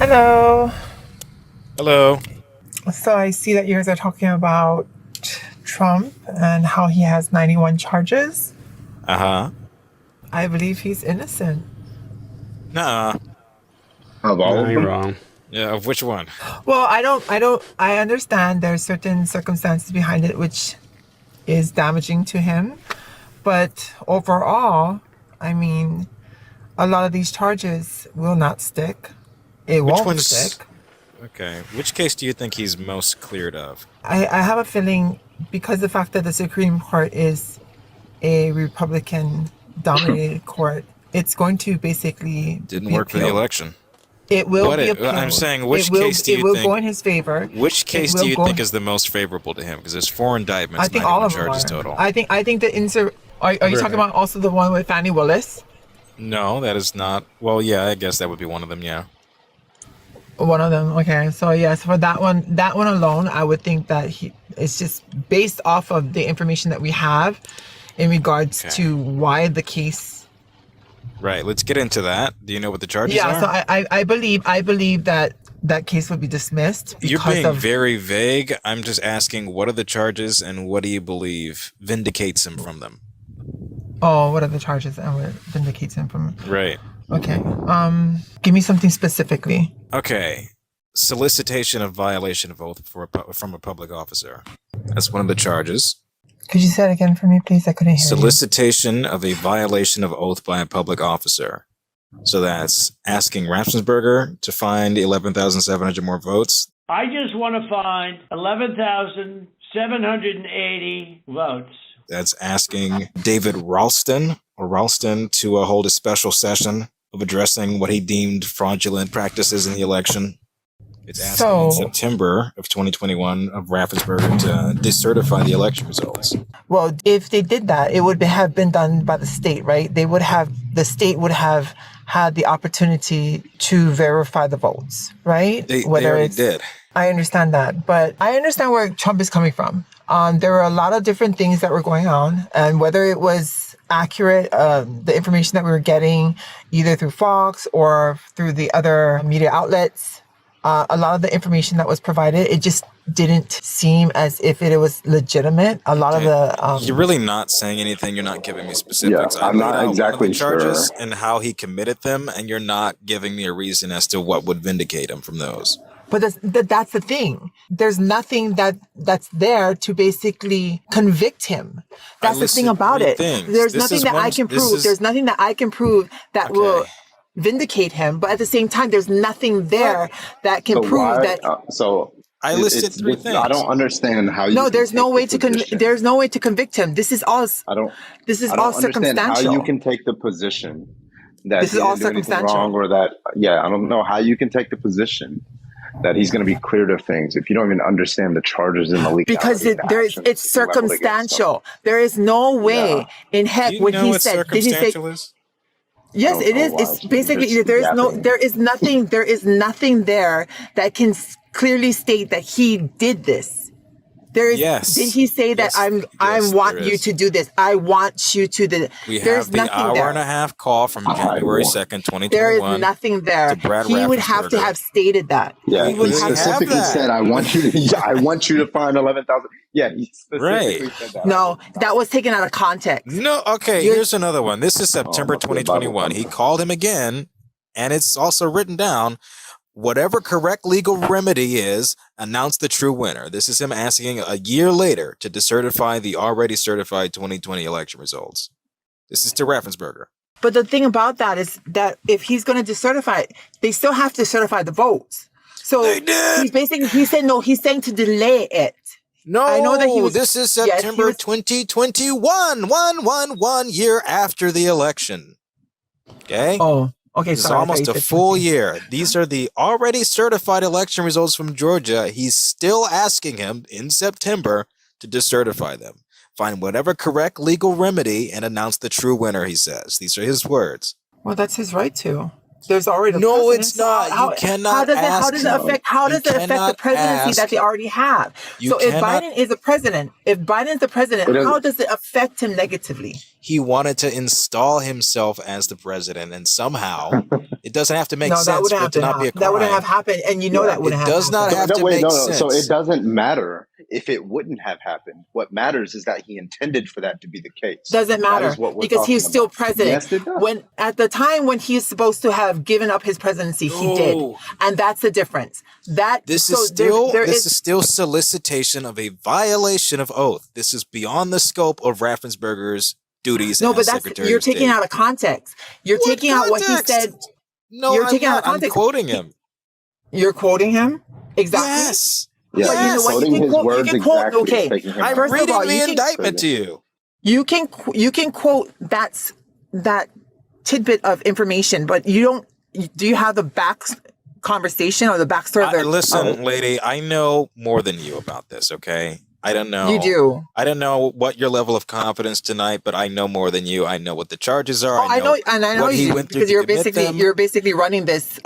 Hello. Hello. So I see that you guys are talking about Trump and how he has 91 charges. Uh-huh. I believe he's innocent. Nuh-uh. Of all No, of you're them? wrong. Yeah, of which one? Well, I understand there's certain circumstances behind it which is damaging to him. But overall, I mean, a lot of these charges will not stick. It Which won't one's... stick. Okay. Which case do you think he's most cleared of? I have a feeling because the fact that the Supreme Court is a Republican dominated court, it's going to basically Didn't be work for the appealed. election. It will What be it- appealed. I'm saying, which it will, case do you it will think- go in his favor. Which case will do you go- think is the most favorable to him? Because there's 4 indictments, I think 91 all of them charges are. total. I think the are you Right. talking about also the one with Fonnie Willis? No, that is not... Well, yeah, I guess that would be one of them, yeah. One of them. Okay. So yes, for that one alone, I would think that it's just based off of the information that we have in regards Okay. to why the case. Right, let's get into that. Do you know what the charges Yeah. are? So I believe that that case would be dismissed You're because being of. very vague. I'm just asking, what are the charges and what do you believe vindicates him from them? Oh, what are the charges and what vindicates him from? Right. Okay. Give me something specifically. Okay. Solicitation of violation of oath from a public officer. That's one of the charges. Could you say it again for me, please? I couldn't hear you. Solicitation of a violation of oath by a public officer. So that's asking Raffensperger to find 11,700 more votes. I just want to find 11,780 votes. That's asking David Ralston to hold a special session of addressing what he deemed fraudulent practices in the election. It's asking in September of 2021 of Raffensperger to decertify the election results. Well, if they did that, it would have been done by the state, right? The state would have had the opportunity to verify the votes, right? They already did. I understand that, but I understand where Trump is coming from. There were a lot of different things that were going on, and whether it was accurate, the information that we were getting either through Fox or through the other media outlets, a lot of the information that was provided, it just didn't seem as if it was legitimate. A lot of the... You're really not saying anything. You're not giving me specifics. Yeah, I'm not exactly the charges sure. and how he committed them, and you're not giving me a reason as to what would vindicate him from those. But that's the thing. There's nothing that's there to basically convict him. That's the thing about it. There's nothing that I can prove. There's nothing that I can prove that will vindicate him. But at the same time, there's nothing there that can prove that. I listed 3 things. I don't understand how you. No, there's no way to there's no way to convict him. This is all. This is all understand circumstantial. how you can take the position that This is all circumstantial. wrong, or that I don't know how you can take the position that he's going to be cleared of things if you don't even understand the charges in the legal. Because it's circumstantial. There is no way in heck Do you when know he what said. Did he say? circumstantial is? Yes, it is. It's basically there is nothing there that can clearly state that he did this. There is. Yes. Did he say that I want you to do this? I want you to do. We There's have the nothing hour there. and a half call from January 2nd, 2021. There is nothing there. to Brad He would have to Raffensperger. have stated that. Yeah, He would he have specifically that. said, "I want you to. I want you to find 11,000." Yeah, he specifically said that. No, that was taken out of context. No, okay, here's another one. This is September 2021. He called him again, and it's also written down. Whatever correct legal remedy is, announce the true winner. This is him asking a year later to decertify the already certified 2020 election results. This is to Raffensperger. But the thing about that is that if he's going to decertify it, they still have to certify the votes. So They did. he's saying to delay it. No, I know that he was. this is Yes, he September was- 2021, 1 year after the election. Okay? Oh, okay. It's Sorry, almost a full year. These are the already certified election results from Georgia. He's still asking him in September to decertify them. Find whatever correct legal remedy and announce the true winner, he says. These are his words. Well, that's his right to. There's already a No, precedent. it's not. How, you cannot how does ask. How does it affect the presidency that they already have? So if Biden is the president, how does it affect him negatively? He wanted to install himself as the president, and somehow it doesn't have to make sense for it to not be a crime. That wouldn't have happened, and that wouldn't have happened. It does not have to make sense. So it doesn't matter if it wouldn't have happened. What matters is that he intended for that to be the case. Doesn't matter because he's still president. Yes, it does. When at the time when he's supposed to have given up his presidency, he did, and that's the difference. This is still solicitation of a violation of oath. This is beyond the scope of Raffensperger's duties. No, but you're taking out of context. You're taking out what he said. No, you're taking out of context. I'm quoting him. You're quoting him? Exactly. Yes. Yeah, but you know what? I'm reading the indictment to you. You can quote that tidbit of information, but you don't. Do you have the back conversation or the backstory? Listen, lady, I know more than you about this. Okay, I don't know. You do. I don't know what your level of confidence tonight, but I know more than you. I know what the charges are. I know you because you're basically running this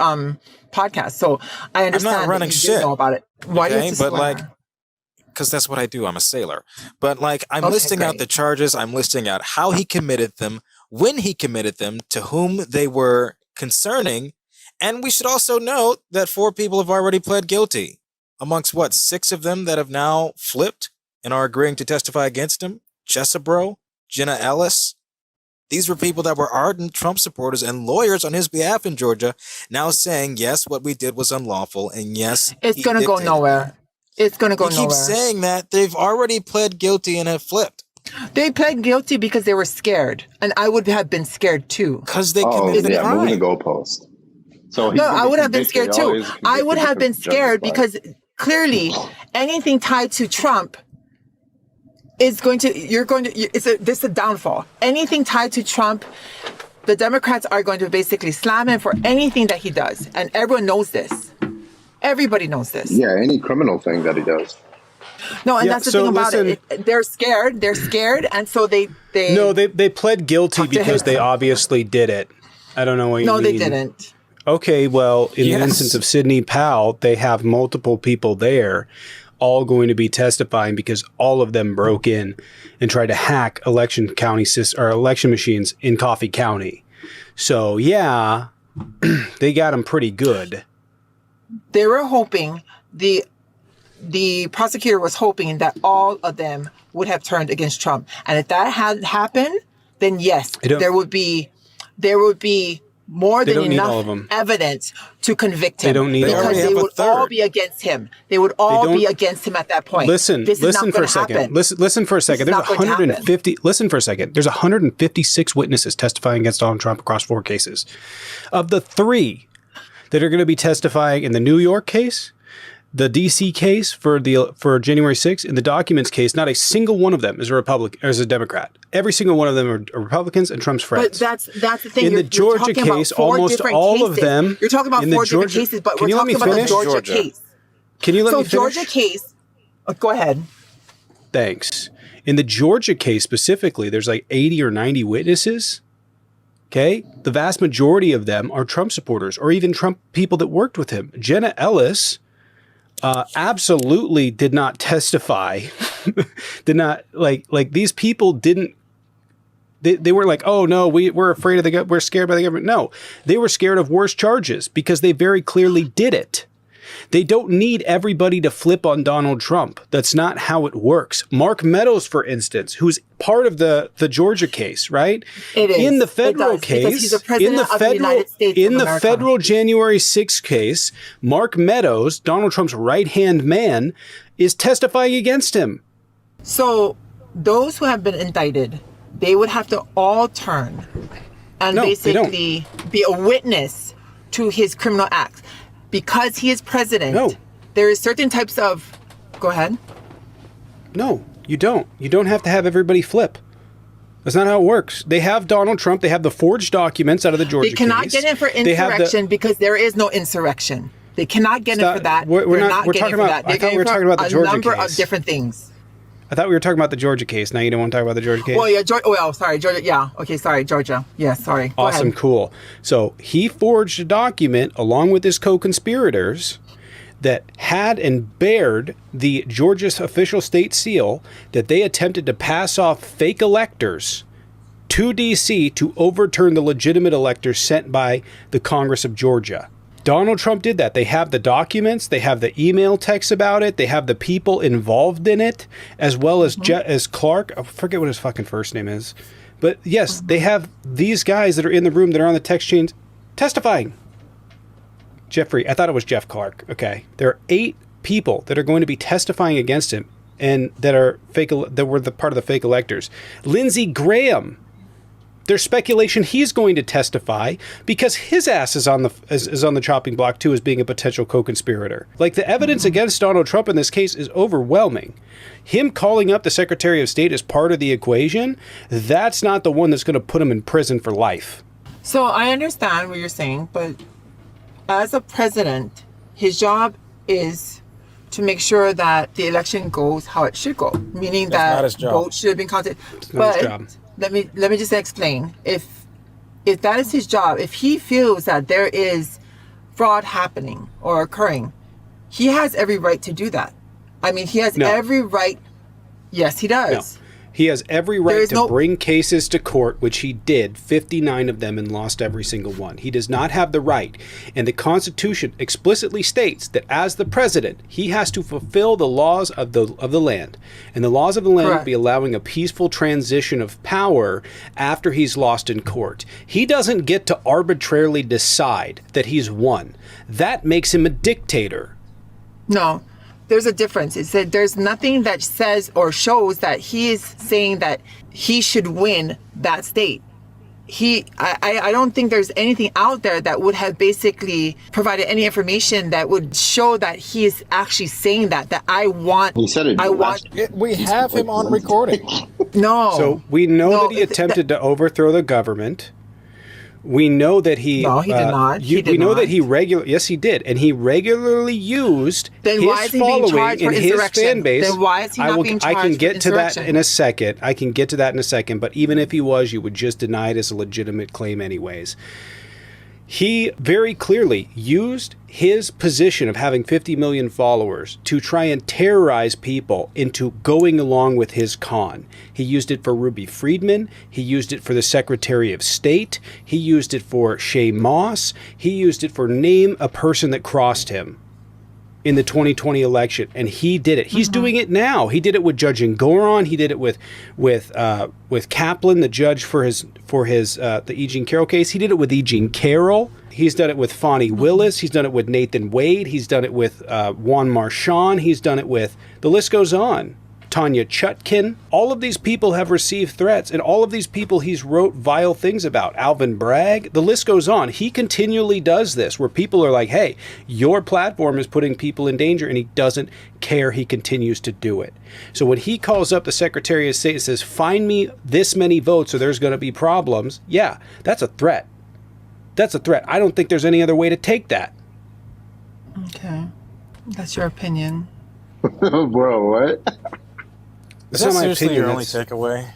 podcast, so I understand. I'm not running shit. Know about it. Why do you swear? Because that's what I do. I'm a sailor. But I'm listing out the charges. I'm listing out how he committed them, when he committed them, to whom they were concerning. And we should also note that 4 people have already pled guilty, amongst 6 of them that have now flipped and are agreeing to testify against him. Chesebro, Jenna Ellis. These were people that were ardent Trump supporters and lawyers on his behalf in Georgia, now saying, yes, what we did was unlawful, and yes, it's going to go nowhere. It's going to go nowhere. He keeps saying that. They've already pled guilty and have flipped. They pled guilty because they were scared, and I would have been scared too. Because they committed a crime. Moving the goalpost. So no, I would have been scared too. I would have been scared because clearly anything tied to Trump is this is a downfall. Anything tied to Trump, the Democrats are going to basically slam him for anything that he does. And everyone knows this. Everybody knows this. Yeah, any criminal thing that he does. No, and that's the thing about it. They're scared. And so they pled guilty because they obviously did it. I don't know what you mean. No, they didn't. Okay, well, in the instance of Sidney Powell, they have multiple people there all going to be testifying because all of them broke in and tried to hack election machines in Coffee County. So, yeah, they got them pretty good. They were hoping, the prosecutor was hoping that all of them would have turned against Trump. And if that had happened, then yes, there would be more than enough evidence to convict him. They don't need because they would all be against him. They would all be against him at that point. Listen for a second. Listen for a second. There's 150. Listen for a second. There's 156 witnesses testifying against Donald Trump across 4 cases. Of the 3 that are going to be testifying in the New York case, the DC case for January 6th, in the documents case, not a single one of them is a Republican or is a Democrat. Every single one of them are Republicans and Trump's friends. But that's the thing. In the Georgia case, almost all of them. You're talking about 4 different cases, but we're talking about the Georgia case. Can you let me finish? So Georgia case. Go ahead. Thanks. In the Georgia case specifically, there's 80 or 90 witnesses. Okay, the vast majority of them are Trump supporters or even Trump people that worked with him. Jenna Ellis absolutely did not testify. Did not like these people didn't. They were like, oh no, we're afraid of the government. We're scared by the government. No, they were scared of worse charges because they very clearly did it. They don't need everybody to flip on Donald Trump. That's not how it works. Mark Meadows, for instance, who's part of the Georgia case, right? It is. In the federal case, he's the president of the United States in the federal January 6th case, Mark Meadows, Donald Trump's right-hand man, is testifying against him. So those who have been indicted, they would have to all turn and basically be a witness to his criminal acts. Because he is president, there is certain types of... Go ahead. No, you don't. You don't have to have everybody flip. That's not how it works. They have Donald Trump. They have the forged documents out of the Georgia case. They cannot get in for insurrection because there is no insurrection. They cannot get in for that. We're talking about the Georgia case. A number of different things. I thought we were talking about the Georgia case. Now you don't want to talk about the Georgia case? Well, yeah, Georgia. Well, sorry, Georgia. Yeah. Okay, sorry, Georgia. Yeah, sorry. Go Awesome, ahead. cool. So he forged a document along with his co-conspirators that had and bared the Georgia's official state seal that they attempted to pass off fake electors to D.C. to overturn the legitimate electors sent by the Congress of Georgia. Donald Trump did that. They have the documents, they have the email texts about it, they have the people involved in it, as well as as Clark. I forget what his fucking first name is. But yes, they have these guys that are in the room that are on the text chains testifying. Jeffrey, I thought it was Jeff Clark. Okay. There are 8 people that are going to be testifying against him and that are fake, that were the part of the fake electors. Lindsey Graham. There's speculation he's going to testify because his ass is on the chopping block too, as being a potential co-conspirator. Like, the evidence against Donald Trump in this case is overwhelming. Him calling up the Secretary of State as part of the equation, that's not the one that's going to put him in prison for life. So I understand what you're saying, but as a president, his job is to make sure that the election goes how it should go, meaning That's not his that job. votes should have been counted. not his job. Let me just explain. If that is his job, if he feels that there is fraud happening or occurring, he has every right to do that. I mean, he has every right. Yes, he does. No. He has every right to bring cases to court, which he did, 59 of them, and lost every single one. He does not have the right. And the Constitution explicitly states that as the president, he has to fulfill the laws of the land. And the laws of the land would be allowing a peaceful transition of power after he's lost in court. He doesn't get to arbitrarily decide that he's won. That makes him a dictator. No. There's a difference. It's that there's nothing that says or shows that he is saying that he should win that state. I don't think there's anything out there that would have basically provided any information that would show that he is actually saying that I want. He said it. We have him on recording. No. So we know that he attempted to overthrow the government. We know that he... No, he did not. We know that he regularly... Yes, he did. And he regularly used then his following and his fan base. Then why is he not being charged I can get with to that insurrection? in a second. But even if he was, you would just deny it as a legitimate claim anyways. He very clearly used his position of having 50 million followers to try and terrorize people into going along with his con. He used it for Ruby Friedman. He used it for the Secretary of State. He used it for Shay Moss. He used it for name a person that crossed him in the 2020 election, and he did it. He's doing it now. He did it with Judge Ngoron. He did it with Kaplan, the judge for the E. Jean Carroll case. He did it with E. Jean Carroll. He's done it with Fonnie Willis. He's done it with Nathan Wade. He's done it with Juan Marchand. He's done it with, the list goes on, Tanya Chutkin. All of these people have received threats, and all of these people he's wrote vile things about. Alvin Bragg, the list goes on. He continually does this, where people are like, hey, your platform is putting people in danger, and he doesn't care. He continues to do it. So when he calls up the Secretary of State and says, find me this many votes or there's going to be problems, yeah, that's a threat. That's a threat. I don't think there's any other way to take that. Okay. That's your opinion. Bro, what? Is that seriously your only takeaway?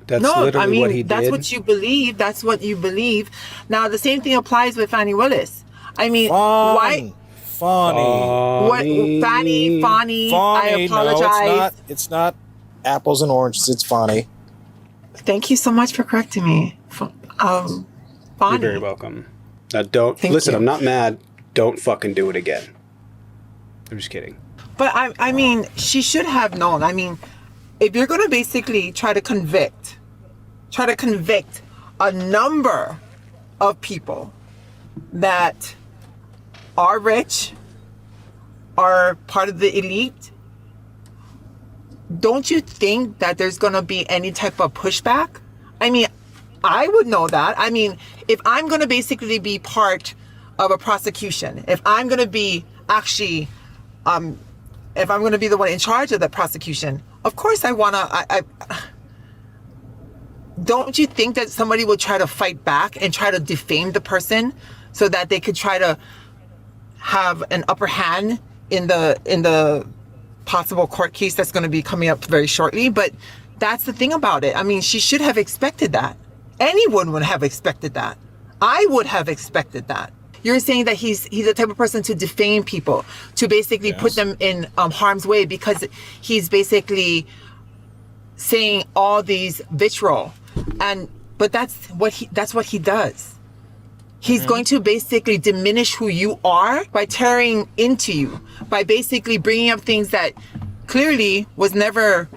That's No, literally I mean, what he did. that's what you believe. That's what you believe. Now, the same thing applies with Fonnie Willis. I mean, why? Fonnie. What? Fonnie. I apologize. No, it's not apples and oranges. It's Fonnie. Thank you so much for correcting me. Fonnie. You're very welcome. Now, don't listen. you. I'm not mad. Don't fucking do it again. I'm just kidding. But I mean, she should have known. I mean, if you're going to basically try to convict a number of people that are rich, are part of the elite, don't you think that there's going to be any type of pushback? I mean, I would know that. I mean, if I'm going to basically be part of a prosecution, if I'm going to be actually, if I'm going to be the one in charge of the prosecution, of course I want to, don't you think that somebody would try to fight back and try to defame the person so that they could try to have an upper hand in the possible court case that's going to be coming up very shortly. But that's the thing about it. I mean, she should have expected that. Anyone would have expected that. I would have expected that. You're saying that he's the type of person to defame people, to basically put them in harm's way because he's basically saying all these vitriol. But that's what he does. He's going to basically diminish who you are by tearing into you, by basically bringing up things that clearly was never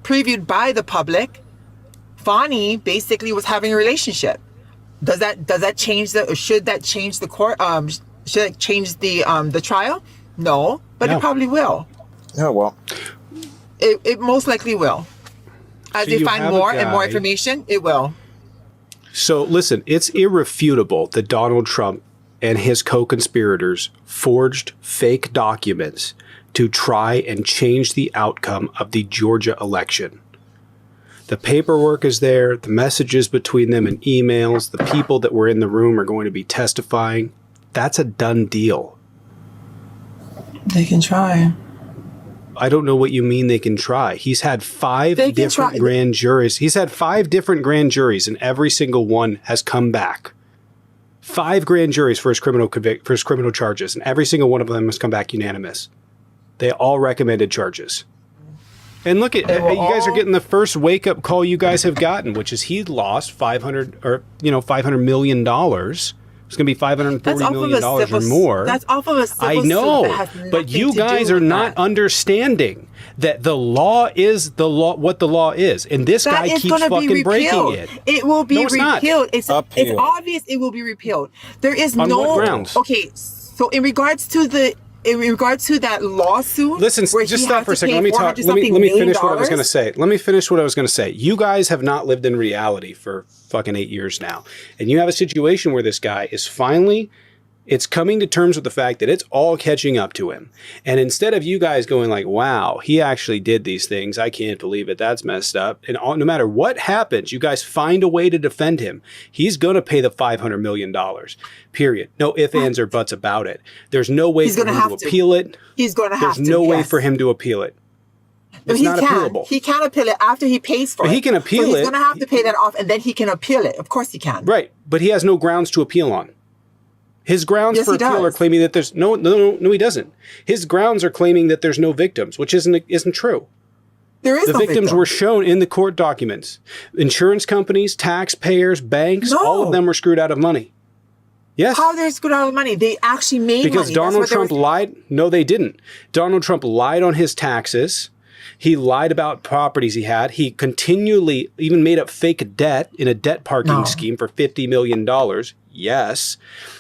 previewed by the public. Fonnie basically was having a relationship. Does that change should that change the court? Should it change the trial? No, but it probably will. Oh, well. It most likely will. As they find more and more information, it will. So listen, it's irrefutable that Donald Trump and his co-conspirators forged fake documents to try and change the outcome of the Georgia election. The paperwork is there, the messages between them and emails, the people that were in the room are going to be testifying. That's a done deal. They can try. I don't know what you mean they can try. He's had 5 different grand juries. He's had 5 different grand juries, and every single one has come back. 5 grand juries for his criminal charges, and every single one of them has come back unanimous. They all recommended charges. And look at you guys are getting the first wake up call you guys have gotten, which is he lost $500 million. It's going to be $540 million or more. That's off of a civil I know, suit but you guys are not understanding that the law is the law. What the law is, and this guy keeps fucking breaking it. It will be repealed. It's obvious it will be repealed. There is on what grounds? Okay, so in regards to that lawsuit, listen, just stop for a second. Let me talk. Let me finish what I was going to say. You guys have not lived in reality for fucking 8 years now, and you have a situation where this guy is finally, it's coming to terms with the fact that it's all catching up to him. And instead of you guys going like, wow, he actually did these things, I can't believe it, that's messed up. And no matter what happens, you guys find a way to defend him. He's going to pay the $500 million, period. No ifs, ands, or buts about it. There's no way for him to appeal it. He's going to have to. There's no way for him to appeal it. It's not appealable. He can appeal it after he pays for it. He can appeal it. He's going to have to pay that off, and then he can appeal it. Of course he can. Right, but he has no grounds to appeal on. His grounds for appeal are claiming that there's no, he doesn't. His grounds are claiming that there's no victims, which isn't true. There is the victims were shown in the court documents. Insurance companies, taxpayers, banks, all of them were screwed out of money. Yes. How they're screwed out of money? They actually made money. Because Donald Trump lied. No, they didn't. Donald Trump lied on his taxes. He lied about properties he had. He continually even made up fake debt in a debt parking scheme for $50 million. Yes.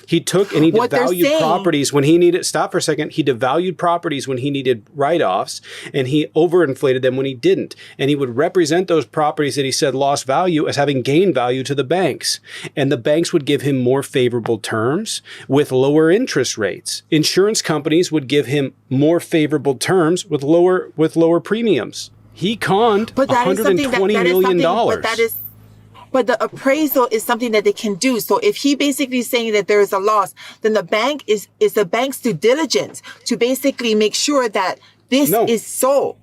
He took and he devalued properties when he needed, stop for a second. He devalued properties when he needed write-offs, and he overinflated them when he didn't. And he would represent those properties that he said lost value as having gained value to the banks. And the banks would give him more favorable terms with lower interest rates. Insurance companies would give him more favorable terms with lower premiums. He conned $120 million. But the appraisal is something that they can do. So if he basically is saying that there is a loss, then the bank is the bank's due diligence to basically make sure that this is so.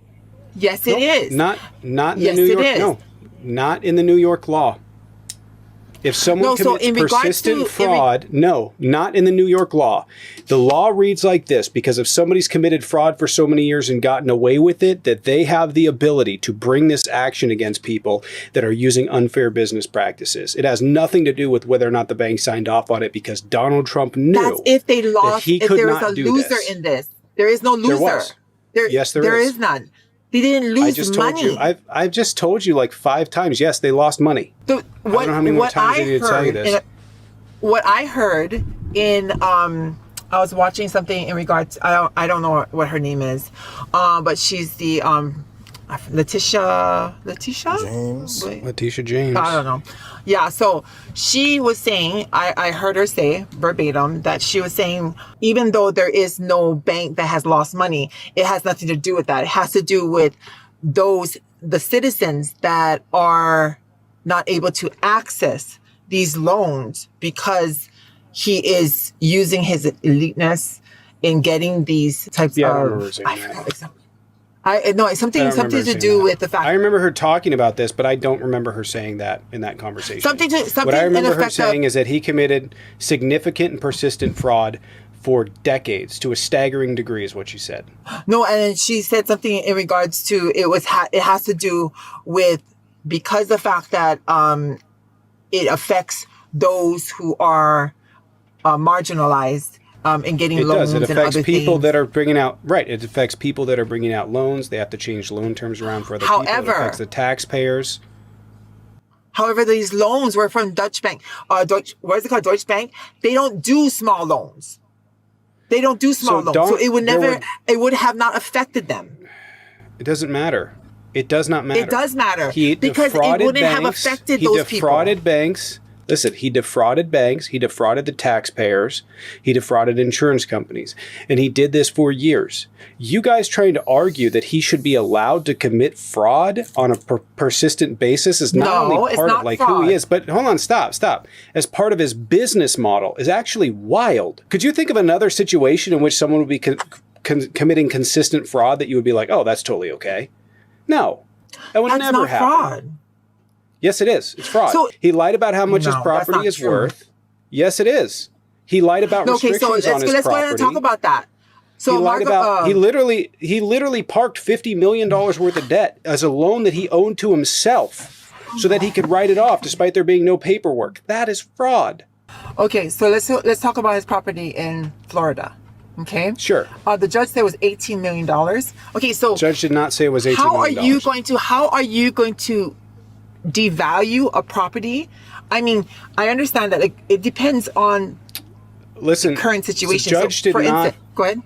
Yes, it is. Not in the New York. No, not in the New York law. If someone commits persistent fraud, not in the New York law. The law reads like this: because if somebody's committed fraud for so many years and gotten away with it, that they have the ability to bring this action against people that are using unfair business practices. It has nothing to do with whether or not the bank signed off on it, because Donald Trump knew that's if they lost, that he could not do this. If there is a loser in this. There is no loser. There was. Yes, there is. There is none. They didn't lose money. I've just told you like 5 times. Yes, they lost money. I don't know how many more times I need to tell you this. What I heard in I was watching something in regards. I don't know what her name is, but she's the Letitia James. I don't know. Yeah, so she was saying, I heard her say verbatim that she was saying, even though there is no bank that has lost money, it has nothing to do with that. It has to do with the citizens that are not able to access these loans because he is using his eliteness in getting these types of, I forgot exactly. No, something to do with the fact. I remember her talking about this, but I don't remember her saying that in that conversation. Something what I remember her saying is that he committed significant and persistent fraud for decades to a staggering degree, is what she said. No, and she said something in regards to it has to do with, because the fact that it affects those who are marginalized. And getting loans and other things. It affects people that are bringing out, right. It affects people that are bringing out loans. They have to change loan terms around for other people. It affects the taxpayers. However, these loans were from Dutch Bank. What is it called? Deutsche Bank. They don't do small loans. They don't do small loans. So it would have not affected them. It doesn't matter. It does not matter. It does matter. Because it wouldn't have affected those people. He defrauded banks. Listen, he defrauded banks, he defrauded the taxpayers, he defrauded insurance companies, and he did this for years. You guys trying to argue that he should be allowed to commit fraud on a persistent basis is not only part of who he is, but hold on, stop. As part of his business model is actually wild. Could you think of another situation in which someone would be committing consistent fraud that you would be like, oh, that's totally okay? No, that would never happen. Fraud. Yes, it is. It's fraud. So, he lied about how much his property is worth. Yes, it is. He lied about restrictions on his property. Let's go ahead and talk about that. So he lied about. He literally parked $50 million worth of debt as a loan that he owned to himself, so that he could write it off, despite there being no paperwork. That is fraud. Okay, so let's talk about his property in Florida. Okay. Sure. The judge said it was $18 million. Okay, so judge did not say it was $18 million. How are you going to devalue a property? I mean, I understand that it depends on the current situation. So judge did not. Go ahead.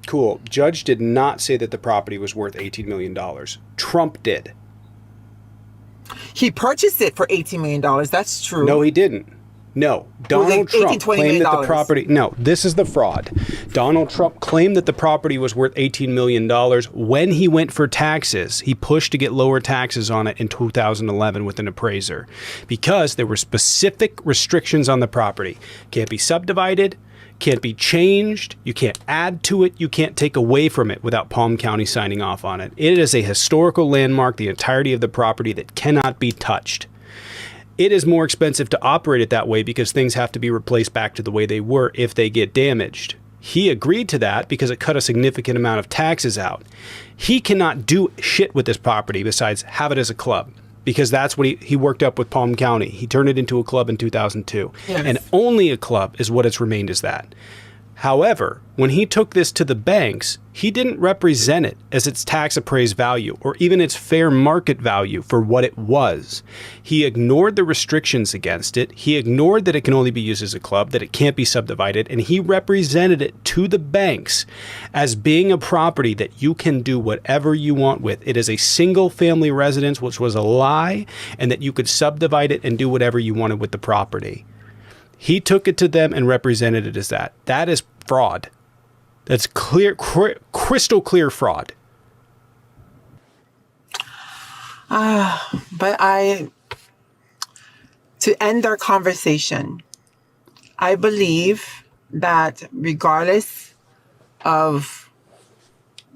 Cool. Judge did not say that the property was worth $18 million. Trump did. He purchased it for $18 million. That's true. No, he didn't. No, Donald Trump claimed that the property... No, this is the fraud. Donald Trump claimed that the property was worth $18 million when he went for taxes. He pushed to get lower taxes on it in 2011 with an appraiser because there were specific restrictions on the property. Can't be subdivided, can't be changed, you can't add to it, you can't take away from it without Palm County signing off on it. It is a historical landmark, the entirety of the property that cannot be touched. It is more expensive to operate it that way because things have to be replaced back to the way they were if they get damaged. He agreed to that because it cut a significant amount of taxes out. He cannot do shit with this property besides have it as a club because that's what he worked up with Palm County. He turned it into a club in 2002. Yes. And only a club is what it's remained as that. However, when he took this to the banks, he didn't represent it as its tax appraised value or even its fair market value for what it was. He ignored the restrictions against it. He ignored that it can only be used as a club, that it can't be subdivided, and he represented it to the banks as being a property that you can do whatever you want with. It is a single family residence, which was a lie, and that you could subdivide it and do whatever you wanted with the property. He took it to them and represented it as that. That is fraud. That's clear, crystal clear fraud. But to end our conversation, I believe that regardless of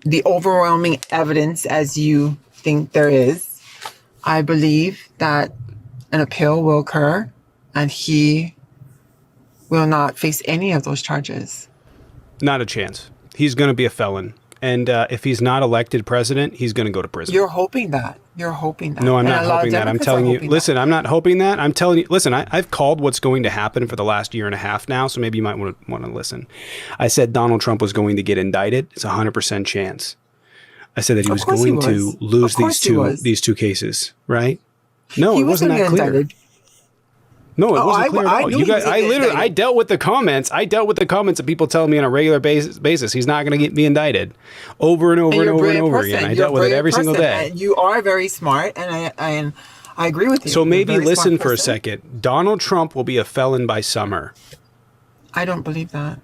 the overwhelming evidence as you think there is, I believe that an appeal will occur and he will not face any of those charges. Not a chance. He's going to be a felon. And if he's not elected president, he's going to go to prison. You're hoping that. You're hoping that. No, I'm not hoping that. I'm telling you. Listen, I'm not hoping that. I'm telling you. Listen, I've called what's going to happen for the last year and a half now, so maybe you might want to listen. I said Donald Trump was going to get indicted. It's a 100% chance. I said that he was going to lose these two cases, right? No, it wasn't that clear. Indicted. No, it wasn't clear at all. You guys, I dealt with the comments. I dealt with the comments of people telling me on a regular basis he's not going to be indicted over and over and over and over again. I dealt with it every single day. And you are very smart, and I agree with you. So maybe listen for a second. Donald Trump will be a felon by summer. I don't believe that.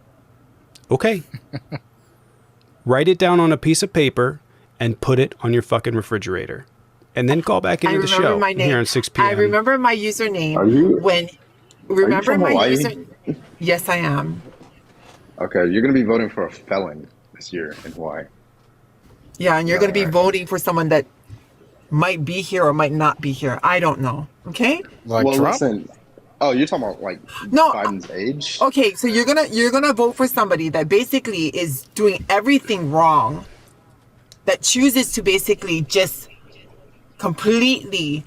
Okay. Write it down on a piece of paper and put it on your fucking refrigerator. And then call back into the show here on 6 p.m. I remember my username. Yes, I am. Okay, you're going to be voting for a felon this year in Hawaii. Yeah, and you're going to be voting for someone that might be here or might not be here. I don't know. Okay? Like well, Trump? listen. Oh, you're talking about like No. Biden's age? Okay, so you're gonna vote for somebody that basically is doing everything wrong, that chooses to basically just completely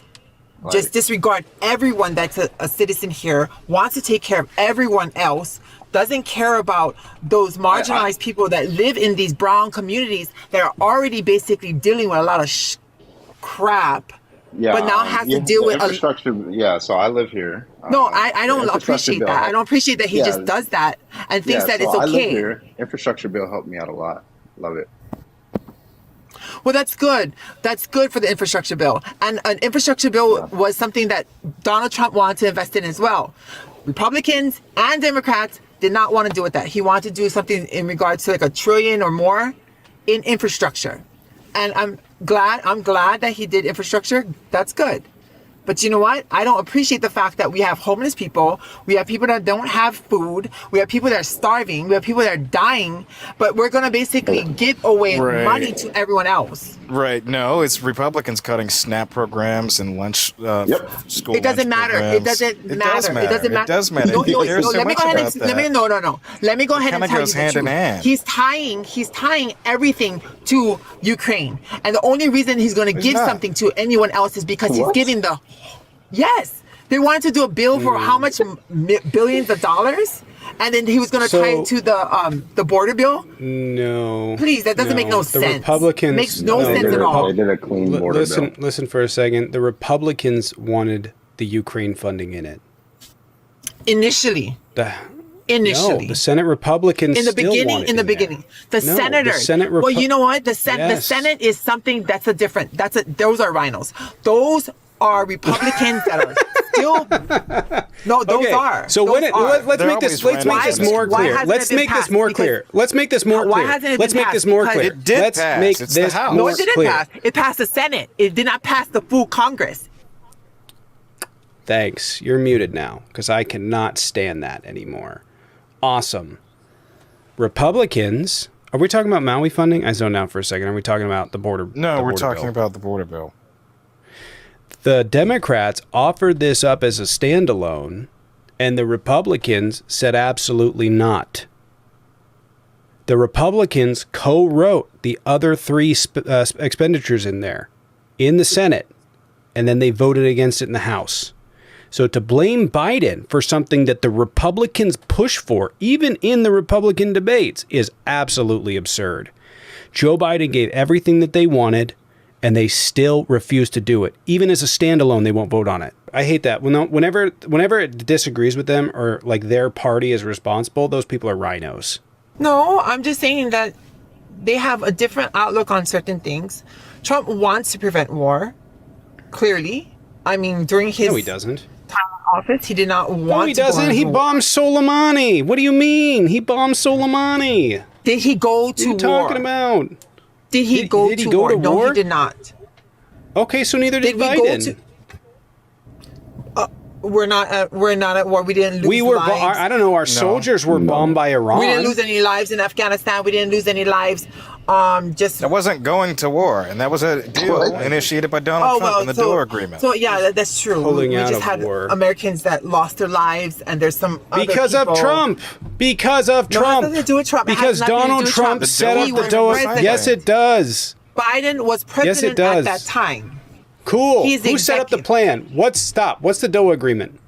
just disregard everyone that's a citizen here, wants to take care of everyone else, doesn't care about those marginalized people that live in these brown communities that are already basically dealing with a lot of crap. Yeah, but now has to deal the with infrastructure. Yeah, so I live here. No, I don't appreciate that. I don't appreciate that he just does that and thinks that it's okay. I live here. Infrastructure bill helped me out a lot. Love it. Well, that's good. That's good for the infrastructure bill. And an infrastructure bill was something that Donald Trump wanted to invest in as well. Republicans and Democrats did not want to do with that. He wanted to do something in regards to like $1 trillion or more in infrastructure. And I'm glad that he did infrastructure. That's good. But you know what? I don't appreciate the fact that we have homeless people. We have people that don't have food. We have people that are starving. We have people that are dying. But we're going to basically give away money to everyone else. Right. No, it's Republicans cutting SNAP programs and lunch school. It doesn't matter. It doesn't matter. It doesn't matter. It does matter. Let me go ahead and let me go ahead and tell you hand in hand. He's tying everything to Ukraine, and the only reason he's going to give something to anyone else is because he's giving the. Yes, they wanted to do a bill for how much billions of dollars, and then he was going to tie it to the border bill. No, please, that doesn't make no sense. The Republicans makes no sense at all. They did a clean border bill. Listen for a second. The Republicans wanted the Ukraine funding in it initially. No, the Senate Republicans in the beginning. The senators. Well, you know what? The Senate is something that's those are rhinos. Those are Republicans that are still those are. So let's make this more clear. Let's make this more clear. Let's make this more clear. Why hasn't it been passed? It did pass. It's the House. No, it didn't pass. It passed the Senate. It did not pass the full Congress. Thanks. You're muted now because I cannot stand that anymore. Awesome. Republicans. Are we talking about Maui funding? I zoned out for a second. Are we talking about the border? No, we're talking about the border bill. The Democrats offered this up as a standalone, and the Republicans said absolutely not. The Republicans co-wrote the other three expenditures in there in the Senate, and then they voted against it in the House. So to blame Biden for something that the Republicans push for, even in the Republican debates, is absolutely absurd. Joe Biden gave everything that they wanted, and they still refuse to do it. Even as a standalone, they won't vote on it. I hate that. Whenever it disagrees with them or like their party is responsible, those people are rhinos. No, I'm just saying that they have a different outlook on certain things. Trump wants to prevent war, clearly. I mean, during his... No, he doesn't. Time in office, he did not want to. No, he doesn't. He bombed Soleimani. What do you mean? He bombed Soleimani. Did he go to war? What are you talking about? Did he go to war? No, he did not. Okay, so neither did Biden. We're not at war. We didn't lose lives. I don't know. Our soldiers were bombed by Iran. We didn't lose any lives in Afghanistan. We didn't lose any lives. That wasn't going to war, and that was a deal initiated by Donald Trump in the Doha Agreement. So yeah, that's true. Pulling we out just of had war. Americans that lost their lives, and there's some because other of Trump. Because of No, it has nothing to do with Trump. Because Donald Trump set up the Doha. Yes, it does. Biden was president at that time. Cool. Who set up the plan? What's the Doha Agreement?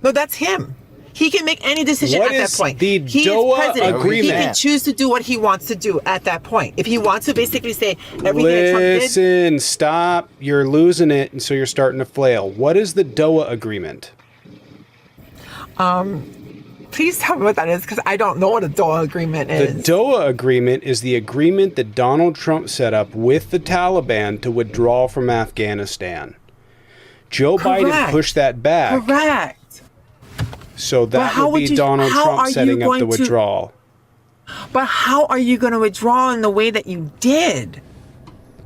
No, that's him. He can make any decision at that point. The Doha Agreement. He can choose to do what he wants to do at that point. If he wants to basically say everything that Trump did. Listen, stop. You're losing it, and so you're starting to flail. What is the Doha Agreement? Please tell me what that is, because I don't know what a Doha Agreement is. The Doha Agreement is the agreement that Donald Trump set up with the Taliban to withdraw from Afghanistan. Joe Biden pushed that back. Correct. So that would be Donald Trump setting up the withdrawal. But how are you going to withdraw in the way that you did?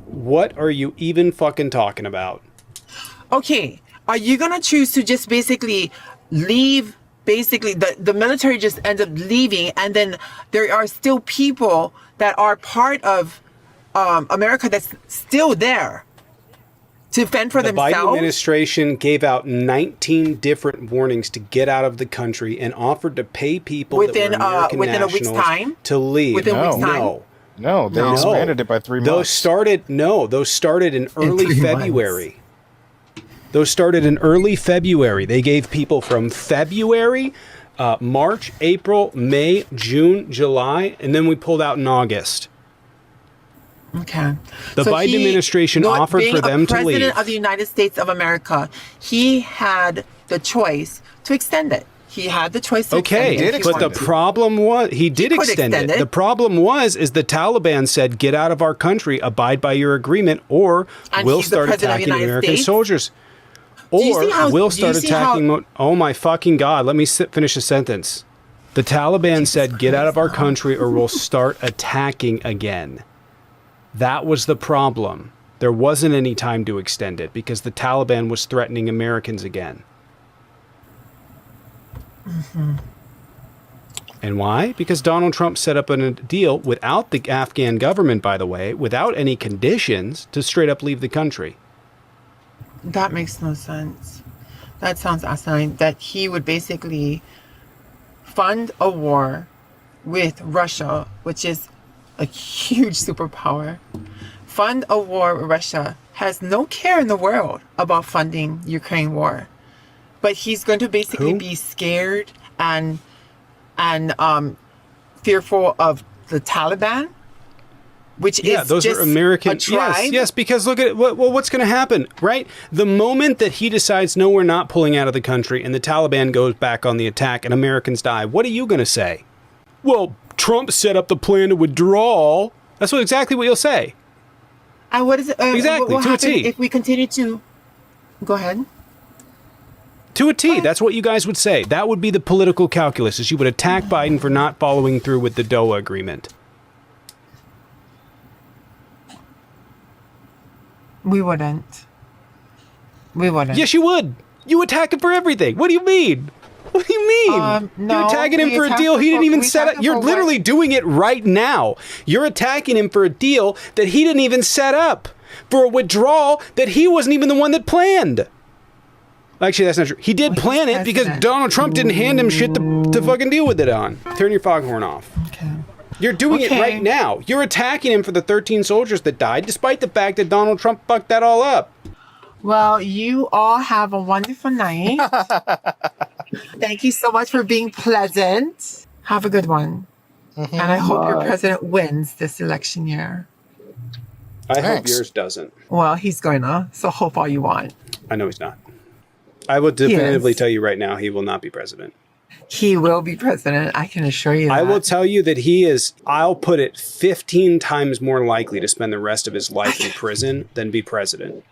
What are you even fucking talking about? Okay, are you going to choose to just basically leave? Basically, the military just ends up leaving, and then there are still people that are part of America that's still there to fend for The themselves. Biden administration gave out 19 different warnings to get out of the country and offered to pay people Within, that were American within a week's nationals time? to leave. Within a week's time? No. No, they expanded it by 3 months. Those started in early 3 February. Those started in early February. They gave people from February, March, April, May, June, July, and then we pulled out in August. Okay. The Biden administration offered for them to leave. Being president of the United States of America, he had the choice to extend it. He had the choice to extend it. did But the extend it. problem was he did could extend it. extend it. The problem was the Taliban said, "Get out of our country, abide by your agreement, or And we'll he's the start president of the attacking United American States? soldiers." you Or see how- we'll do you start see attacking. how- Oh my fucking God! Let me finish a sentence. The Taliban said, "Get out of our country, or we'll start attacking again." That was the problem. There wasn't any time to extend it because the Taliban was threatening Americans again. And why? Because Donald Trump set up a deal without the Afghan government, by the way, without any conditions, to straight up leave the country. That makes no sense. That sounds asinine. That he would basically fund a war with Russia, which is a huge superpower. Fund a war with Russia, has no care in the world about funding Ukraine war. But he's going to basically Who? be scared and fearful of the Taliban, which Yeah, is those just are American. a tribe. Yes, because look at what's going to happen, right? The moment that he decides, no, we're not pulling out of the country, and the Taliban goes back on the attack, and Americans die, what are you going to say? Well, Trump set up the plan to withdraw. That's exactly what you'll say. And what is it? Exactly, what to a happen T. if we continue to go ahead? To a T, that's what you guys would say. That would be the political calculus, is you would attack Biden for not following through with the Doha agreement. We wouldn't. We wouldn't. Yes, you would. You attack him for everything. What do you mean? What do you mean? No, You're attacking him we for a attack deal him he didn't for- even we set attack up. him You're for what? literally doing it right now. You're attacking him for a deal that he didn't even set up, for a withdrawal that he wasn't even the one that planned. Actually, that's not true. He did plan it because president. Donald Trump didn't hand him shit to fucking deal with it on. Turn your foghorn off. Okay. You're doing it Okay. right now. You're attacking him for the 13 soldiers that died, despite the fact that Donald Trump fucked that all up. Well, you all have a wonderful night. Thank you so much for being pleasant. Have a good one. And I hope your president wins this election year. I hope Thanks. yours doesn't. Well, he's going to, so hope all you want. I know he's not. I will definitively is. tell you right now, he will not be president. He will be president, I can assure you that. I will tell you that he is, I'll put it, 15 times more likely to spend the rest of his life in prison than be president.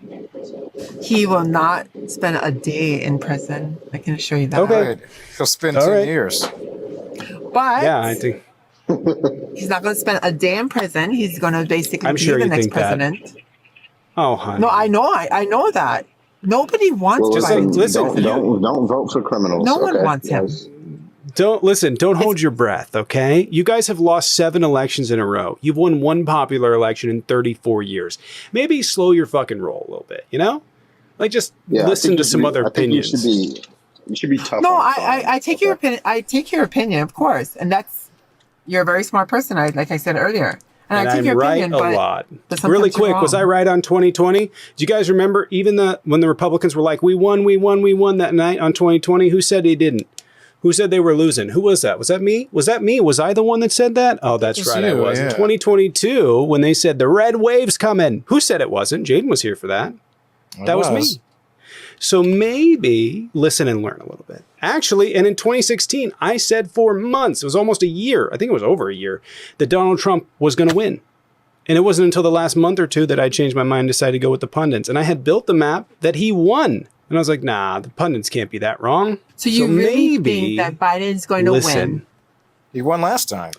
He will not spend a day in prison, I can assure you that. Okay. Right. He'll spend All 10 right. years. But Yeah, I think. he's not going to spend a day in prison. He's going to basically I'm be sure the you next think that. president. Oh, honey. No, I know that. Nobody wants Well, Just Biden. listen, don't vote for criminals. No one okay? wants him. Yes. Don't hold your breath, okay? You guys have lost 7 elections in a row. You've won 1 popular election in 34 years. Maybe slow your fucking roll a little bit, you know? Like, just Yeah, I listen think to some other I think opinions. You should be tough. No, on I take your opinion. I take your opinion, of course, and you're a very smart person. Like I said earlier, and I take I'm your right opinion, a lot. but sometimes Really you're quick, was wrong. I right on 2020? Do you guys remember even when the Republicans were like, we won that night on 2020? Who said they didn't? Who said they were losing? Who was that? Was that me? Was I the one that said that? Oh, that's It was right, I you, was. In yeah. 2022, when they said the red wave's coming, who said it wasn't? Jaden was here for that. That was me. So maybe listen and learn a little bit. Actually, and in 2016, I said for months, it was almost a year, I think it was over a year, that Donald Trump was going to win. And it wasn't until the last month or two that I changed my mind and decided to go with the pundits. And I had built the map that he won. And I was like, nah, the pundits can't be that wrong. So you really think that Biden's going to win? He won last time.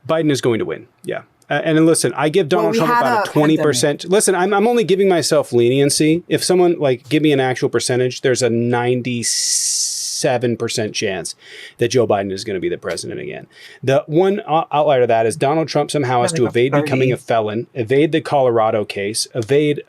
Biden is going to win. Yeah. And then listen, I give Donald we Trump had about a a 20%. Listen, I'm only giving myself leniency. If someone give me an actual percentage, there's a 96% 97% chance that Joe Biden is going to be the president again. The one outlier to that is Donald Trump somehow has to evade becoming a felon, evade the Colorado case, evade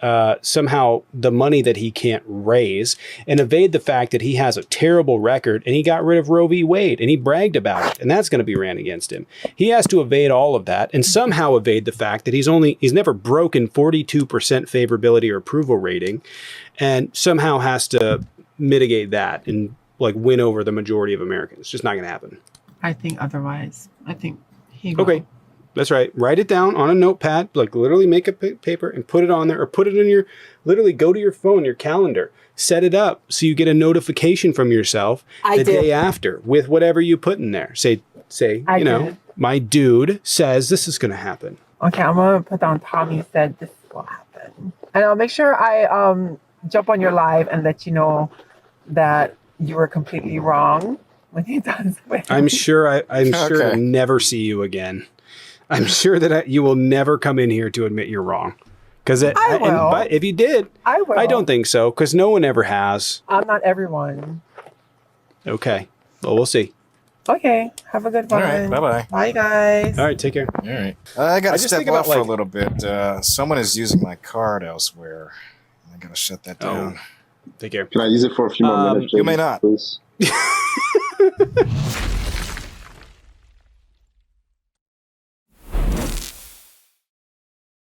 somehow the money that he can't raise, and evade the fact that he has a terrible record and he got rid of Roe v. Wade and he bragged about it, and that's going to be ran against him. He has to evade all of that and somehow evade the fact that he's never broken 42% favorability or approval rating, and somehow has to mitigate that and like win over the majority of Americans. It's just not going to happen. I think otherwise. I think he will. Okay. That's right. Write it down on a notepad, like literally make a paper and put it on there, or put it in literally go to your phone, your calendar, set it up so you get a notification from yourself the day after with whatever you put in there. Say, my dude says this is going to happen. Okay, I'm going to put down Tommy said this will happen. And I'll make sure I jump on your live and let you know that you were completely wrong when he does it. I'm sure I'll never see you again. I'm sure that you will never come in here to admit you're wrong. But if you did, I will. I don't think so, because no one ever has. I'm not everyone. Okay. Well, we'll see. Okay. Have a good one. All right. Bye-bye. Bye, guys. All right. Take care. All right. I got to step off for a like- little bit. Someone is using my card elsewhere. I got to shut that down. Take care. Can I use it for a few more minutes? You may not. Please.